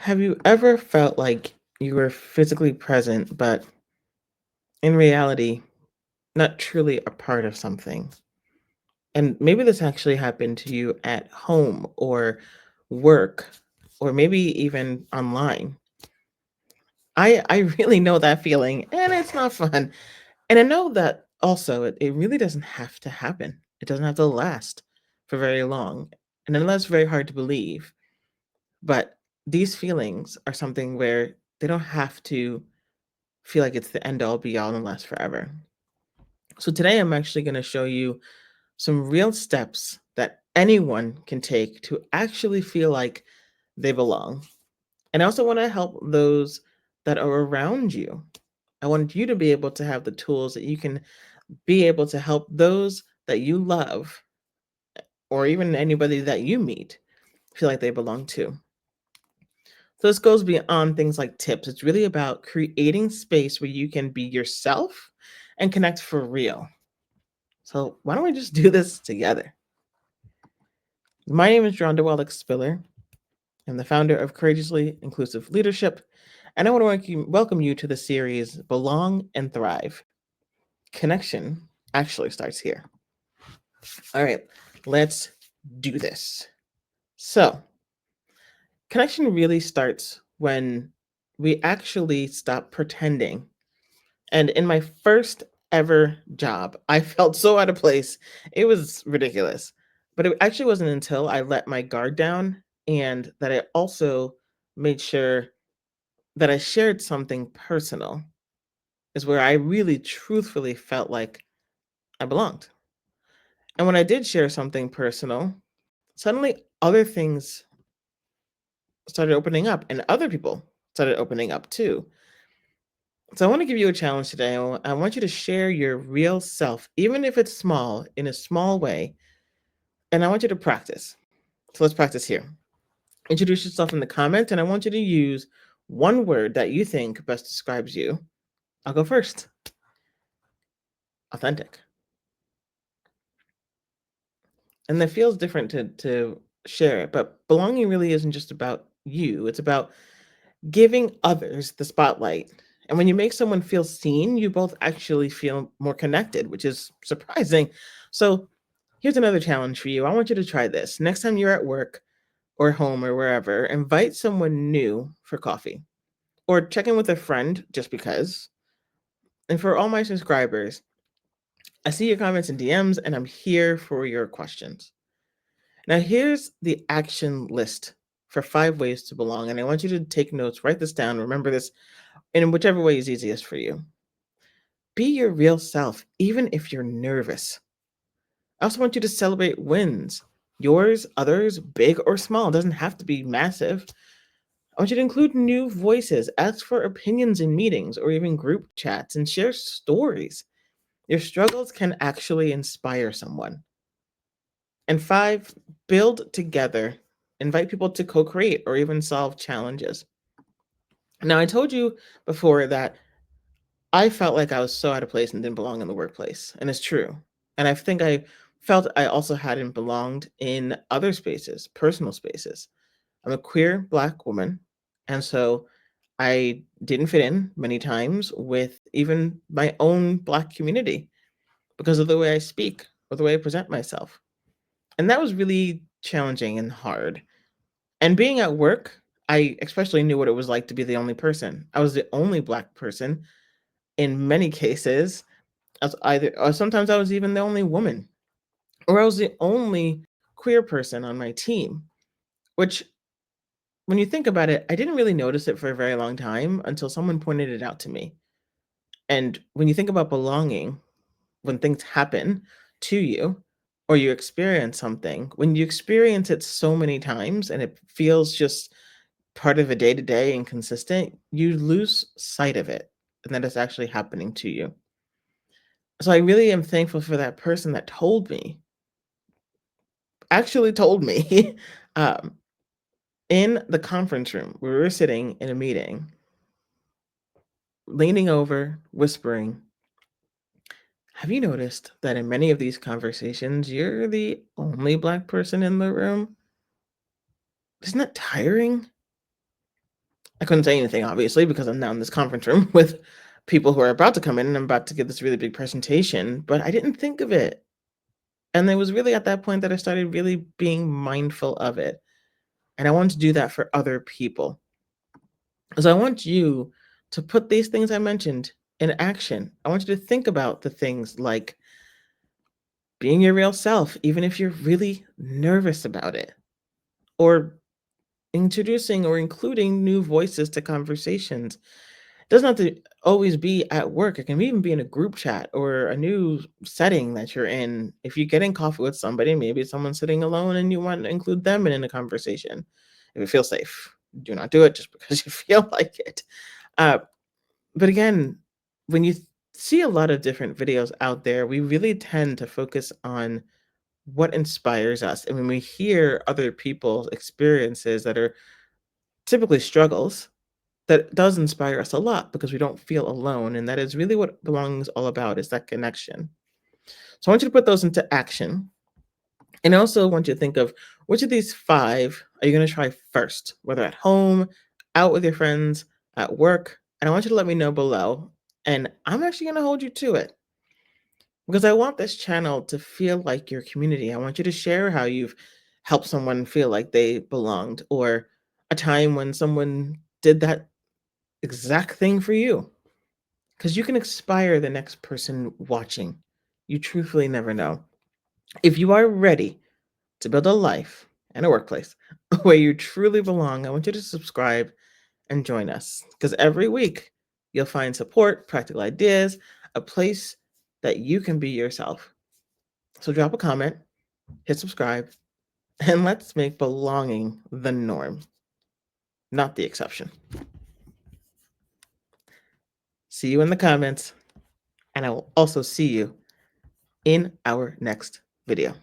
Have you ever felt like you were physically present, but in reality, not truly a part of something? And maybe this actually happened to you at home or work, or maybe even online. I really know that feeling, and it's not fun. And I know that also it really doesn't have to happen. It doesn't have to last for very long. And I know that's very hard to believe. But these feelings are something where they don't have to feel like it's the end all be all and last forever. So today I'm actually going to show you some real steps that anyone can take to actually feel like they belong. And I also want to help those that are around you. I want you to be able to have the tools that you can be able to help those that you love or even anybody that you meet feel like they belong to. So this goes beyond things like tips. It's really about creating space where you can be yourself and connect for real. So why don't we just do this together? My name is John Wallach Spiller. I'm the founder of Courageously Inclusive Leadership, and I want to welcome you to the series Belong and Thrive. Connection actually starts here. All right, let's do this. So, connection really starts when we actually stop pretending. And in my first ever job, I felt so out of place. It was ridiculous. But it actually wasn't until I let my guard down and that I also made sure that I shared something personal is where I really truthfully felt like I belonged. And when I did share something personal, suddenly other things started opening up and other people started opening up too. So I want to give you a challenge today. I want you to share your real self, even if it's small, in a small way. And I want you to practice. So let's practice here. Introduce yourself in the comments, and I want you to use one word that you think best describes you. I'll go first. Authentic. And that feels different to share it, but belonging really isn't just about you. It's about giving others the spotlight. And when you make someone feel seen, you both actually feel more connected, which is surprising. So here's another challenge for you. I want you to try this. Next time you're at work or home or wherever, invite someone new for coffee or check in with a friend just because. And for all my subscribers, I see your comments and DMs, and I'm here for your questions. Now, here's the action list for 5 ways to belong. And I want you to take notes, write this down, remember this in whichever way is easiest for you. Be your real self, even if you're nervous. I also want you to celebrate wins. Yours, others, big or small, doesn't have to be massive. I want you to include new voices, ask for opinions in meetings or even group chats, and share stories. Your struggles can actually inspire someone. And 5, build together. Invite people to co create or even solve challenges. Now, I told you before that I felt like I was so out of place and didn't belong in the workplace, and it's true. And I think I felt I also hadn't belonged in other spaces, personal spaces. I'm a queer Black woman, and so I didn't fit in many times with even my own Black community because of the way I speak or the way I present myself. And that was really challenging and hard. And being at work, I especially knew what it was like to be the only person. I was the only Black person in many cases. I was either, or sometimes I was even the only woman, or I was the only queer person on my team, which when you think about it, I didn't really notice it for a very long time until someone pointed it out to me. And when you think about belonging, when things happen to you or you experience something, when you experience it so many times and it feels just part of a day to day and consistent, you lose sight of it and that it's actually happening to you. So I really am thankful for that person that actually told me, um, in the conference room, we were sitting in a meeting, leaning over, whispering, have you noticed that in many of these conversations, you're the only Black person in the room? Isn't that tiring? I couldn't say anything, obviously, because I'm now in this conference room with people who are about to come in and I'm about to give this really big presentation, but I didn't think of it. And it was really at that point that I started really being mindful of it. And I want to do that for other people. So I want you to put these things I mentioned in action. I want you to think about the things like being your real self, even if you're really nervous about it, or introducing or including new voices to conversations. It doesn't have to always be at work. It can even be in a group chat or a new setting that you're in. If you get in coffee with somebody, maybe someone's sitting alone and you want to include them in a conversation. If it feels safe, do not do it just because you feel like it. Uh, but again, when you see a lot of different videos out there, we really tend to focus on what inspires us. And when we hear other people's experiences that are typically struggles, that does inspire us a lot because we don't feel alone. And that is really what belonging is all about, is that connection. So I want you to put those into action. And I also want you to think of which of these five are you going to try first, whether at home, out with your friends, at work. And I want you to let me know below. And I'm actually going to hold you to it because I want this channel to feel like your community. I want you to share how you've helped someone feel like they belonged, or a time when someone did that exact thing for you. Because you can inspire the next person watching. You truthfully never know. If you are ready to build a life and a workplace where you truly belong, I want you to subscribe and join us. Because every week you'll find support, practical ideas, a place that you can be yourself. So drop a comment, hit subscribe, and let's make belonging the norm, not the exception. See you in the comments, and I will also see you in our next video.